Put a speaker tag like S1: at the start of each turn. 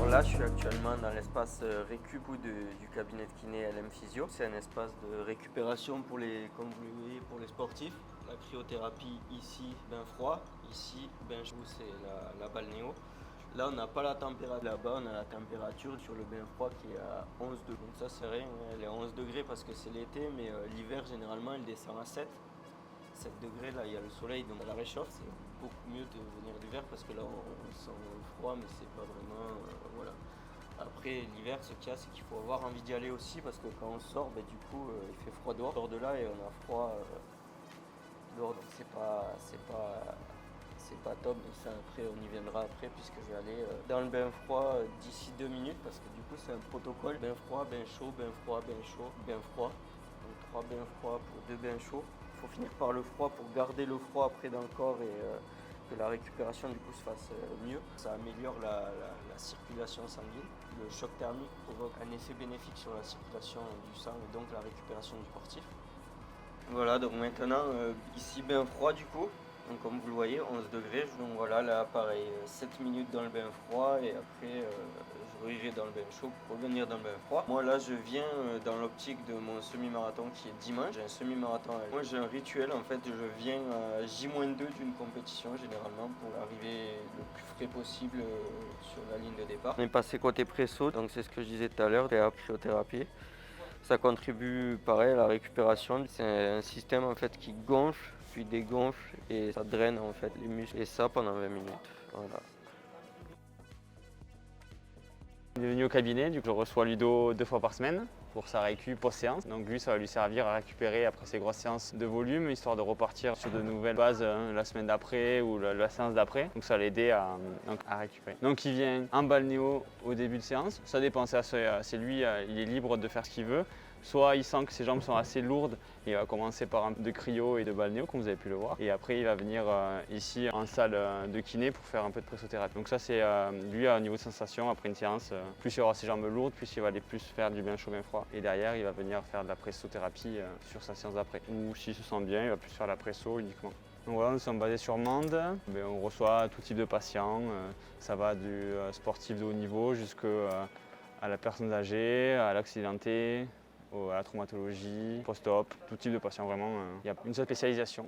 S1: là, je suis actuellement dans l'espace récup du cabinet de kiné LM Physio. C'est un espace de récupération pour les, comme vous le voyez, pour les sportifs. La cryothérapie ici, bain froid. Ici, bain chaud, c'est la balnéo. Là, on n'a pas la température. Là-bas, on a la température sur le bain froid qui est à 11 degrés. Donc ça, c'est rien. Elle est à 11 degrés parce que c'est l'été, mais l'hiver, généralement, elle descend à 7 degrés. Là, il y a le soleil, donc elle réchauffe. C'est beaucoup mieux de venir l'hiver parce que là, on sent le froid, mais c'est pas vraiment... voilà. Après, l'hiver, ce qu'il y a, c'est qu'il faut avoir envie d'y aller aussi parce que quand on sort, du coup, il fait froid dehors. On sort de là et on a froid dehors, donc c'est pas top, mais ça après on y viendra après puisque je vais aller dans le bain froid d'ici 2 minutes parce que du coup c'est un protocole bain froid, bain chaud, bain froid, bain chaud, bain froid. Donc 3 bains froids pour 2 bains chauds. Il faut finir par le froid pour garder le froid après dans le corps et que la récupération du coup se fasse mieux. Ça améliore la circulation sanguine. Le choc thermique provoque un effet bénéfique sur la circulation du sang et donc la récupération du sportif. Voilà, donc maintenant, ici bain froid du coup, donc comme vous le voyez, 11 degrés, donc voilà, là pareil, 7 minutes dans le bain froid et après je reirai dans le bain chaud pour revenir dans le bain froid. Moi là je viens dans l'optique de mon semi-marathon qui est dimanche, j'ai un semi-marathon. Moi j'ai un rituel en fait, je viens à J-2 d'une compétition généralement pour arriver le plus frais possible sur la ligne de départ. On est passé côté presso, donc c'est ce que je disais tout à l'heure, la cryothérapie. Ça contribue pareil à la récupération. C'est un système en fait qui gonfle, puis dégonfle et ça draine en fait les muscles. Et ça pendant 20 minutes. Voilà.
S2: Il est venu au cabinet, du coup je reçois Ludo 2 fois par semaine pour sa récup post-séance. Donc lui, ça va lui servir à récupérer après ses grosses séances de volume, histoire de repartir sur de nouvelles bases la semaine d'après ou la séance d'après. Donc ça va l'aider à récupérer. Donc il vient en balnéo au début de séance. Ça dépend, c'est lui, il est libre de faire ce qu'il veut. Soit il sent que ses jambes sont assez lourdes et il va commencer par un peu de cryo et de balnéo comme vous avez pu le voir. Et après il va venir ici en salle de kiné pour faire un peu de pressothérapie. Donc ça c'est lui au niveau de sensation après une séance. Plus il aura ses jambes lourdes, plus il va aller plus faire du bain chaud, bain froid. Et derrière il va venir faire de la pressothérapie sur sa séance d'après. Ou s'il se sent bien, il va plus faire la presso uniquement. Donc voilà, nous sommes basés sur Mende. On reçoit tout type de patients. Ça va du sportif de haut niveau jusqu'à la personne âgée, à l'accidenté, à la traumatologie, post-op, tout type de patients vraiment. Il y a une seule spécialisation,